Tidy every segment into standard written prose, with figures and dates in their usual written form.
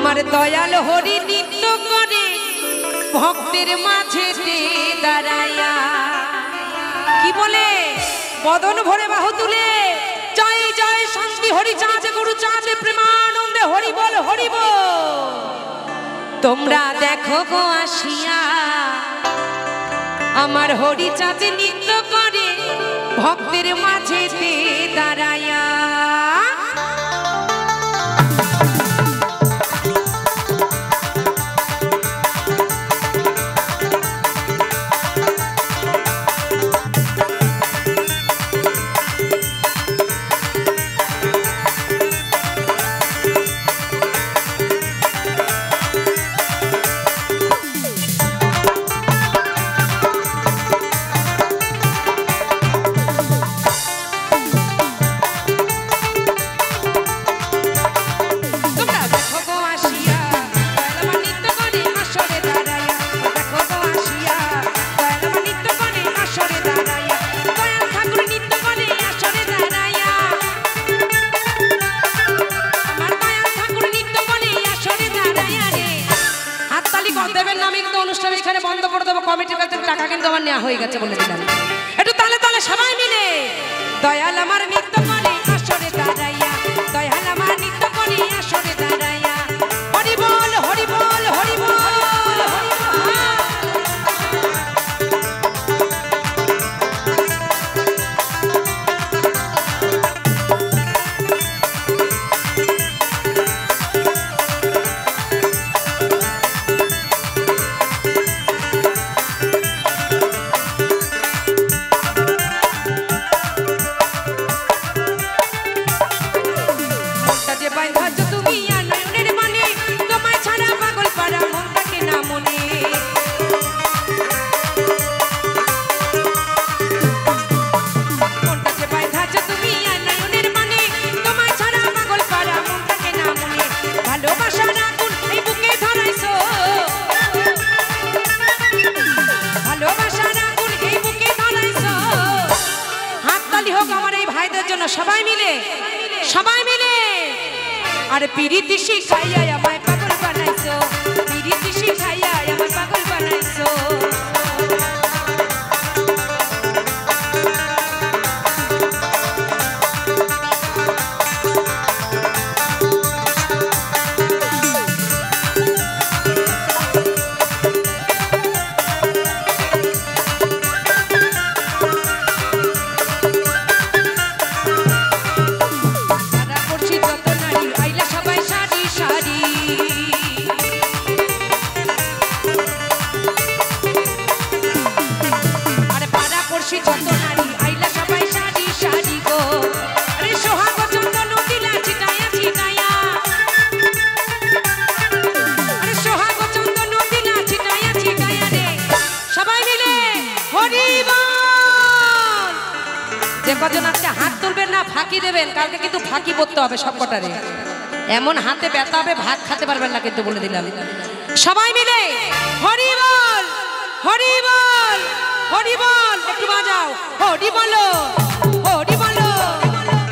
আমার দয়াল হরি নৃত্য করে ভক্তের মাঝে দাঁড়াইয়া কি বলে বদন ভরে বাহু তুলে জয় জয় শান্তি হরি চাঁদে গুরু চাঁদে প্রেমানন্দে হরি বল হরি বল। তোমরা দেখো গো আসিয়া আমার হরি চাঁদে নৃত্য করে ভক্তের মাঝে দাঁড়াইয়া। হয়ে গেছে বলে দিলাম একটু তালে তালে সবাই মিলে দয়াল আমার নৃত্য করে আসরে দাঁড়াইয়া দয়াল আমার নৃত্য করে আসরে দাঁড়াইয়া হরি বল হরি বল হরি বল। সবাই মিলে আরে পিরিতি শিখাইয়া আমায় পাগল বানাইছো পিরিতি শিখাইয়া আমায় পাগল বানাইছো। কজন আজকে হাত তুলবেন না ফাঁকি দেবেন কালকে কিন্তু ফাঁকি পড়তে হবে সবকটারে এমন হাতে ব্যথা হবে ভাত খেতে পারবেন না কিন্তু বলে দিলাম। সবাই মিলে হরি বল হরি বল হরি বল একটু বাজাও হরি বলো হরি বলো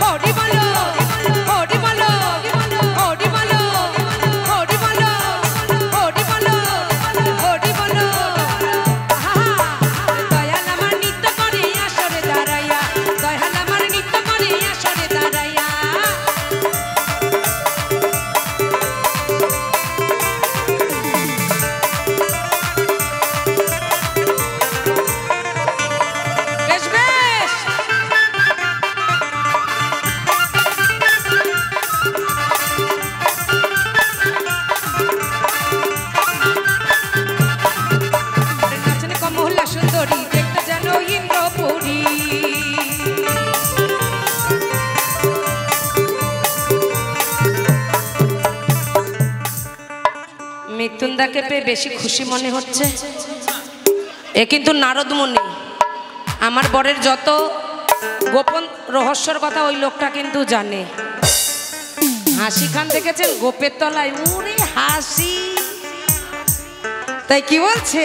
হরি বলো হরি বলো হরি বলো হরি বলো হরি বলো হরি বলো। দয়াল আমার নৃত্য করে আসরে দাঁড়াইয়া দয়াল আমার নৃত্য করে আসরে দাঁড়াইয়া। বেশ বেশ নাচনে কমলা সুন্দরী দেখতে যেন ইন্দ্রপুরী মৃত্যুঞ্জাকে পেয়ে বেশি খুশি মনে হচ্ছে এ কিন্তু নারদমুনি আমার বরের যত গোপন রহস্যর কথা ওই লোকটা কিন্তু জানে। হাসি খান দেখেছেন গোপের তলায় ওরে হাসি তাই কি বলছে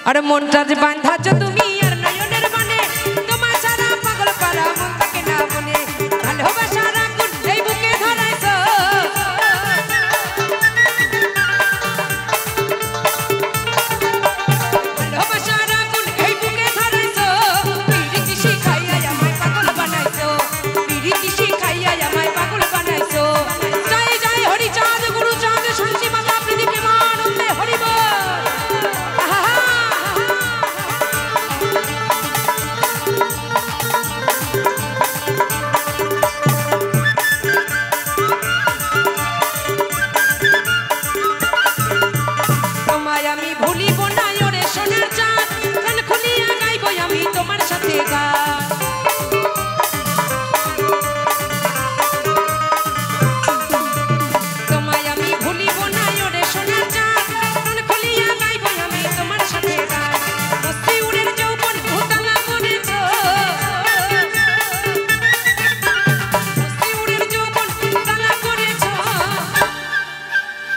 আরে মনটা যে বাঁধাচ্ছ তুমি আর নয়নের মানে তোমার সারা পাগল পারা মন থাকে না বলে ভালোবাসার আগুন এই বুকে ধরাইছো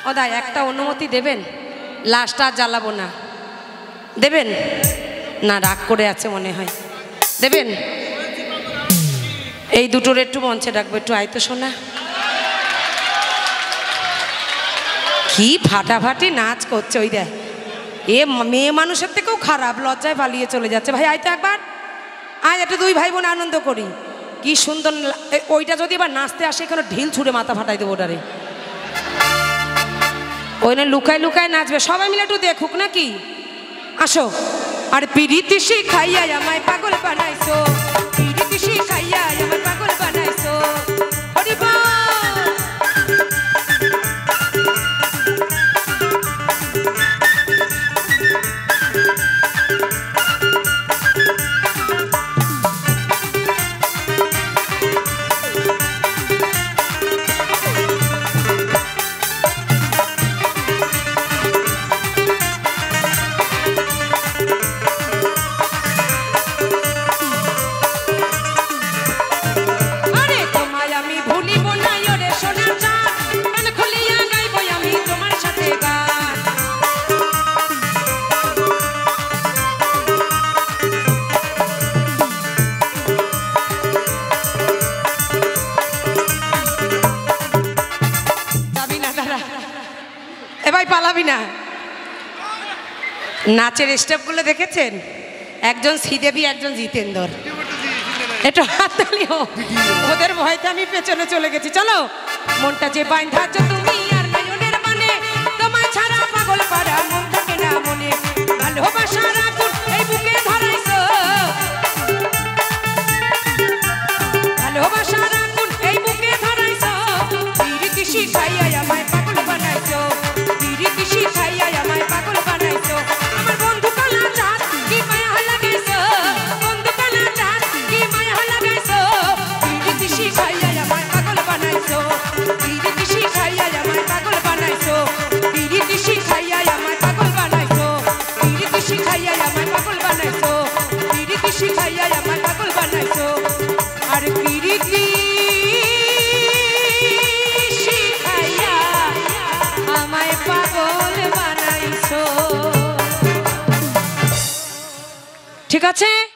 ও দা একটা অনুমতি দেবেন, লাশটা আর জ্বালাবো না, দেবেন না? রাগ করে আছে মনে হয়, দেবেন? এই দুটোর একটু মঞ্চে ডাকবো, একটু আয়তো শোনা। কি ফাটাফাটি নাচ করছে, ওই দেখ এ মেয়ে মানুষের থেকেও খারাপ, লজ্জায় পালিয়ে চলে যাচ্ছে। ভাই আয় তো একবার, আয় একটু দুই ভাই বোন আনন্দ করি। কি সুন্দর, ওইটা যদি এবার নাচতে আসে এখানে ঢিল ছুঁড়ে মাথা ফাটাই দেবো ওটারে। ওই না লুকায় লুকায় নাচবে, সবাই মিলে একটু দেখুক নাকি। আসো। আর পিরিতি শিখাইয়া আমায় পাগল বানাইছো, পিরিতি শিখাইয়া আমায় পাগল বানাইছো। পালাবি না। নাচের স্টেপগুলো দেখেছেন? একজন শ্রীদেবী, একজন জিতেন্দর। একটু হাততালি হোক, ওদের ভয়তে আমি পেছনে চলে গেছি। চলো। মনটা যে বাইন্ধাচ্ছ তুমি আর নয়নের মানে, তোমায় ছাড়া পাগল পাড়া মন থাকে না মনে, ভালোবাসার আগুন এই বুকে ধরাইছো, ভালোবাসার আগুন এই বুকে ধরাইছো। পিরিতি শিখাইয়া আমায় পাগল বানাইছো, পিরিতি শিখাইয়া আমায় পাগল বানাইছো। আমার বন্ধু কালা চাঁদ কি মায়া লাগাইছো, বন্ধু কালা চাঁদ কি মায়া লাগাইছো। পিরিতি শিখাইয়া আমায় পাগল বানাইছো, পিরিতি শিখাইয়া আমায় পাগল বানাইছো, পিরিতি শিখাইয়া আমায় পাগল বানাইছো, পিরিতি শিখাইয়া আমায় পাগল বানাইছো, পিরিতি শিখাইয়া আমায় পাগল বানাইছো। আর পিরিতি শিখাইয়া আমায় পাগল বানাইছো। ঠিক আছে।